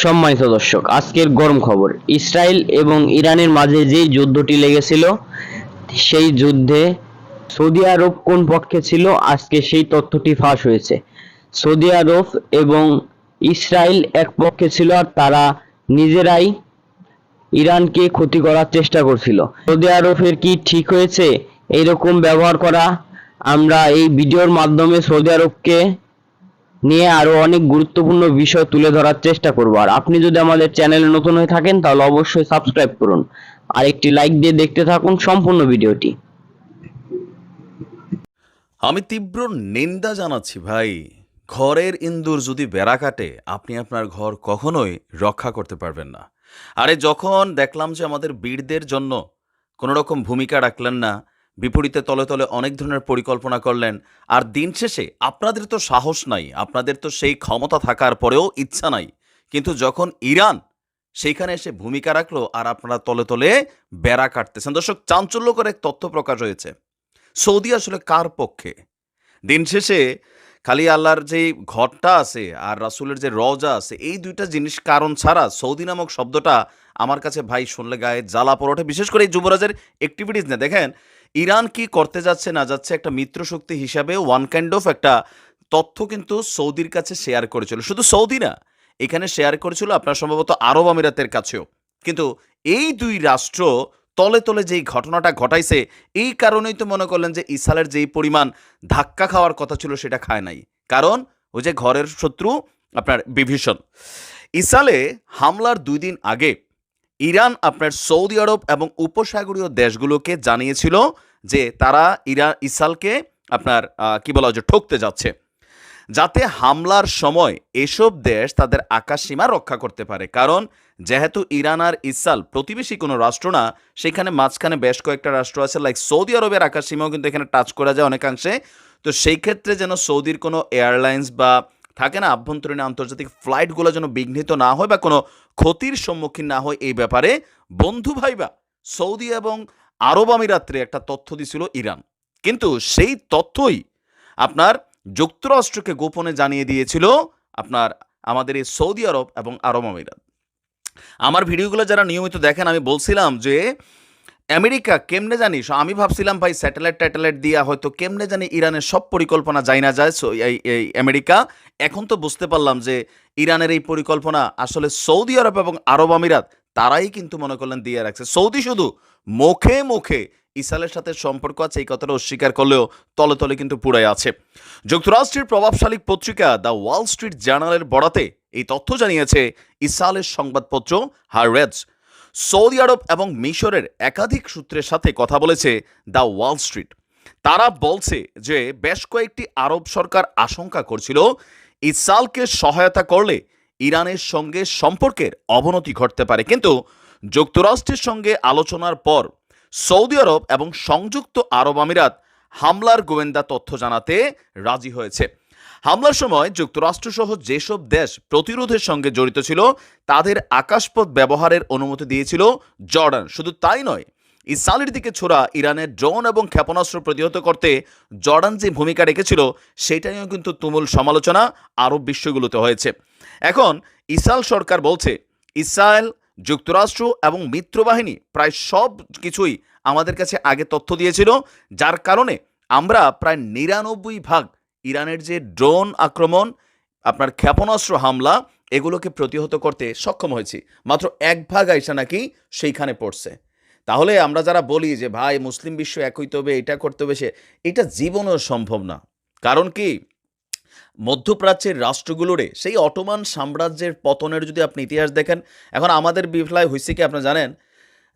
সম্মানিত দর্শক, আজকের গরম খবর। ইসরায়েল এবং ইরানের মাঝে যে যুদ্ধটি লেগেছিল, সেই যুদ্ধে সৌদি আরব কোন পক্ষে ছিল, আজকে সেই তথ্যটি ফাঁস হয়েছে। সৌদি আরব এবং ইসরায়েল এক পক্ষে ছিল, আর তারা নিজেরাই ইরানকে ক্ষতি করার চেষ্টা করছিল। সৌদি আরবের কি ঠিক হয়েছে এইরকম ব্যবহার করা? আমরা এই ভিডিওর মাধ্যমে সৌদি আরবকে নিয়ে আরো অনেক গুরুত্বপূর্ণ বিষয় তুলে ধরার চেষ্টা করব। আর আপনি যদি আমাদের চ্যানেলে নতুন হয়ে থাকেন তাহলে অবশ্যই সাবস্ক্রাইব করুন আর একটি লাইক দিয়ে দেখতে থাকুন সম্পূর্ণ ভিডিওটি। আমি তীব্র নিন্দা জানাচ্ছি ভাই। ঘরের ইন্দুর যদি বেড়া কাটে, আপনি আপনার ঘর কখনোই রক্ষা করতে পারবেন না। আরে যখন দেখলাম যে আমাদের বীরদের জন্য কোনো রকম ভূমিকা রাখলেন না, বিপরীতে তলে তলে অনেক ধরনের পরিকল্পনা করলেন, আর দিন শেষে আপনাদের তো সাহস নাই, আপনাদের তো সেই ক্ষমতা থাকার পরেও ইচ্ছা নাই। কিন্তু যখন ইরান সেইখানে এসে ভূমিকা রাখলো, আর আপনারা তলে তলে বেড়া কাটতেছেন। দর্শক, চাঞ্চল্যকর এক তথ্য প্রকাশ হয়েছে। সৌদি আসলে কার পক্ষে? দিন শেষে খালি আল্লাহর যে ঘরটা আছে আর রাসূলের যে রওজা আছে, এই দুইটা জিনিস কারণ ছাড়া সৌদি নামক শব্দটা আমার কাছে ভাই শুনলে গায়ে জ্বালা পোড়া ওঠে। বিশেষ করে এই যুবরাজের অ্যাক্টিভিটিস না দেখেন, ইরান কি করতে যাচ্ছে না যাচ্ছে, একটা মিত্রশক্তি হিসাবে ওয়ান কাইন্ড অফ একটা তথ্য কিন্তু সৌদির কাছে শেয়ার করেছিল। শুধু সৌদি না, এখানে শেয়ার করেছিল আপনার সম্ভবত আরব আমিরাতের কাছেও। কিন্তু এই দুই রাষ্ট্র তলে তলে যেই ঘটনাটা ঘটাইছে, এই কারণেই তো মনে করলেন যে ইসরায়েলের যেই পরিমাণ ধাক্কা খাওয়ার কথা ছিল সেটা খায় নাই। কারণ ওই যে ঘরের শত্রু আপনার বিভীষণ। ইসরায়েলে হামলার ২ দিন আগে ইরান আপনার সৌদি আরব এবং উপসাগরীয় দেশগুলোকে জানিয়েছিল যে তারা ইসরায়েলকে আপনার কি বলা হয় যে ঠকতে যাচ্ছে, যাতে হামলার সময় এসব দেশ তাদের আকাশসীমা রক্ষা করতে পারে। কারণ যেহেতু ইরান আর ইসরায়েল প্রতিবেশী কোনো রাষ্ট্র না, সেখানে মাঝখানে বেশ কয়েকটা রাষ্ট্র আছে, লাইক সৌদি আরবের আকাশসীমাও কিন্তু এখানে টাচ করা যায় অনেকাংশে। তো সেই ক্ষেত্রে যেন সৌদির কোনো এয়ারলাইন্স বা থাকে না আভ্যন্তরীণ আন্তর্জাতিক ফ্লাইটগুলো যেন বিঘ্নিত না হয় বা কোনো ক্ষতির সম্মুখীন না হয়, এই ব্যাপারে বন্ধু ভাইবা সৌদি এবং আরব আমিরাতে একটা তথ্য দিছিল ইরান। কিন্তু সেই তথ্যই আপনার যুক্তরাষ্ট্রকে গোপনে জানিয়ে দিয়েছিল আপনার আমাদের এই সৌদি আরব এবং আরব আমিরাত। আমার ভিডিওগুলো যারা নিয়মিত দেখেন, আমি বলছিলাম যে আমেরিকা কেমনে জানি, আমি ভাবছিলাম ভাই স্যাটেলাইট দিয়া হয়তো কেমনে জানি ইরানের সব পরিকল্পনা যাই না যায় এই আমেরিকা। এখন তো বুঝতে পারলাম যে ইরানের এই পরিকল্পনা আসলে সৌদি আরব এবং আরব আমিরাত তারাই কিন্তু মনে করলেন দিয়ে রাখছে। সৌদি শুধু মুখে মুখে ইসরায়েলের সাথে সম্পর্ক আছে এই কথাটা অস্বীকার করলেও তলে তলে কিন্তু পুরাই আছে। যুক্তরাষ্ট্রের প্রভাবশালী পত্রিকা দ্য ওয়াল স্ট্রিট জার্নালের বরাতে এই তথ্য জানিয়েছে ইসরায়েলের সংবাদপত্র হারেটজ। সৌদি আরব এবং মিশরের একাধিক সূত্রের সাথে কথা বলেছে দ্য ওয়াল স্ট্রিট। তারা বলছে যে বেশ কয়েকটি আরব সরকার আশঙ্কা করছিল ইসরায়েলকে সহায়তা করলে ইরানের সঙ্গে সম্পর্কের অবনতি ঘটতে পারে। কিন্তু যুক্তরাষ্ট্রের সঙ্গে আলোচনার পর সৌদি আরব এবং সংযুক্ত আরব আমিরাত হামলার গোয়েন্দা তথ্য জানাতে রাজি হয়েছে। হামলার সময় যুক্তরাষ্ট্রসহ যেসব দেশ প্রতিরোধের সঙ্গে জড়িত ছিল তাদের আকাশপথ ব্যবহারের অনুমতি দিয়েছিল জর্ডান। শুধু তাই নয়, ইসরায়েলের দিকে ছোড়া ইরানের ড্রোন এবং ক্ষেপণাস্ত্র প্রতিহত করতে জর্ডান যে ভূমিকা রেখেছিল সেটা নিয়েও কিন্তু তুমুল সমালোচনা আরব বিশ্বগুলোতে হয়েছে। এখন ইসরায়েল সরকার বলছে ইসরায়েল, যুক্তরাষ্ট্র এবং মিত্রবাহিনী প্রায় সব কিছুই আমাদের কাছে আগে তথ্য দিয়েছিল, যার কারণে আমরা প্রায় ৯৯% ইরানের যে ড্রোন আক্রমণ, আপনার ক্ষেপণাস্ত্র হামলা, এগুলোকে প্রতিহত করতে সক্ষম হয়েছি। মাত্র ১% আইসা নাকি সেইখানে পড়ছে। তাহলে আমরা যারা বলি যে ভাই মুসলিম বিশ্ব এক হইতে হবে, এটা করতে হবে, এটা জীবনেও সম্ভব না। কারণ কি, মধ্যপ্রাচ্যের রাষ্ট্রগুলোরে সেই অটোমান সাম্রাজ্যের পতনের যদি আপনি ইতিহাস দেখেন, এখন আমাদের বিফলায় হয়েছে কি আপনারা জানেন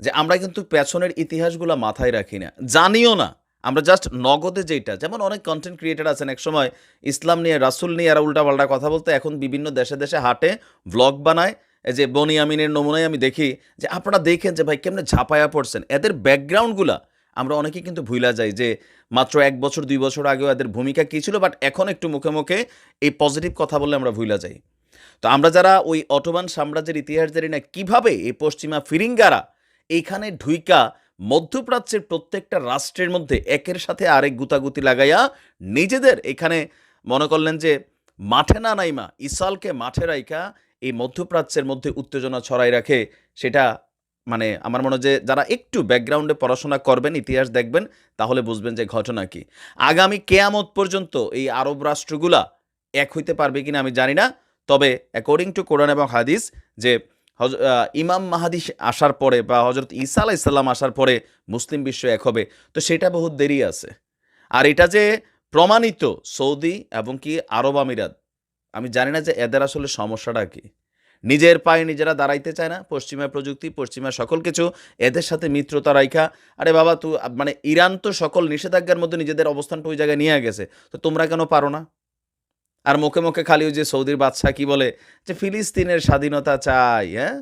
যে আমরা কিন্তু পেছনের ইতিহাসগুলো মাথায় রাখি না, জানিও না। আমরা জাস্ট নগদে যেটা, যেমন অনেক কন্টেন্ট ক্রিয়েটার আছেন একসময় ইসলাম নিয়ে রাসূল নিয়ে এরা উল্টাপাল্টা কথা বলতে, এখন বিভিন্ন দেশে দেশে হাঁটে, ভ্লগ বানায়। এই যে বনি আমিনের নমুনায় আমি দেখি যে আপনারা দেখেন যে ভাই কেমনে ঝাঁপায়া পড়ছেন, এদের ব্যাকগ্রাউন্ডগুলা আমরা অনেকেই কিন্তু ভুলা যাই যে মাত্র ১ বছর ২ বছর আগেও এদের ভূমিকা কী ছিল, বাট এখন একটু মুখে মুখে এই পজিটিভ কথা বললে আমরা ভুলা যাই। তো আমরা যারা ওই অটোমান সাম্রাজ্যের ইতিহাস জানি না, কীভাবে এই পশ্চিমা ফিরিঙ্গারা এইখানে ঢুইকা মধ্যপ্রাচ্যের প্রত্যেকটা রাষ্ট্রের মধ্যে একের সাথে আরেক গুতাগুতি লাগাইয়া নিজেদের এখানে মনে করলেন যে মাঠে না নাইমা ইসরায়েলকে মাঠে রাইখা এই মধ্যপ্রাচ্যের মধ্যে উত্তেজনা ছড়াই রাখে, সেটা মানে আমার মনে হয় যে যারা একটু ব্যাকগ্রাউন্ডে পড়াশোনা করবেন, ইতিহাস দেখবেন, তাহলে বুঝবেন যে ঘটনা কি। আগামী কেয়ামত পর্যন্ত এই আরব রাষ্ট্রগুলা এক হইতে পারবে কিনা আমি জানি না। তবে অ্যাকর্ডিং টু কোরআন এবং হাদিস যে ইমাম মাহাদি আসার পরে বা হজরত ঈসা আলাইসাল্লাম আসার পরে মুসলিম বিশ্ব এক হবে, তো সেটা বহুত দেরি আছে। আর এটা যে প্রমাণিত সৌদি এবং কি আরব আমিরাত, আমি জানি না যে এদের আসলে সমস্যাটা কি। নিজের পায়ে নিজেরা দাঁড়াইতে চায় না, পশ্চিমা প্রযুক্তি, পশ্চিমা সকল কিছু, এদের সাথে মিত্রতা রাইখা, আরে বাবা মানে ইরান তো সকল নিষেধাজ্ঞার মধ্যে নিজেদের অবস্থানটা ওই জায়গায় নিয়ে গেছে, তো তোমরা কেন পারো না? আর মুখে মুখে খালি ওই যে সৌদির বাদশা কি বলে যে ফিলিস্তিনের স্বাধীনতা চাই, হ্যাঁ?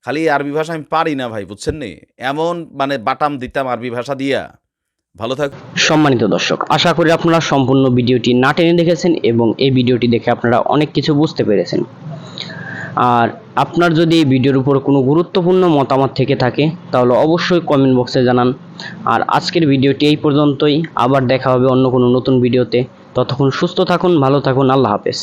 খালি আরবি ভাষা আমি পারি না ভাই, বুঝছেন নি? এমন মানে বাটাম দিতাম আরবি ভাষা দিয়া। ভালো থাক। সম্মানিত দর্শক, আশা করি আপনারা সম্পূর্ণ ভিডিওটি না টেনে দেখেছেন এবং এই ভিডিওটি দেখে আপনারা অনেক কিছু বুঝতে পেরেছেন। আর আপনার যদি এই ভিডিওর উপর কোনো গুরুত্বপূর্ণ মতামত থেকে থাকে তাহলে অবশ্যই কমেন্ট বক্সে জানান। আর আজকের ভিডিওটি এই পর্যন্তই, আবার দেখা হবে অন্য কোনো নতুন ভিডিওতে। ততক্ষণ সুস্থ থাকুন, ভালো থাকুন, আল্লাহ হাফেজ।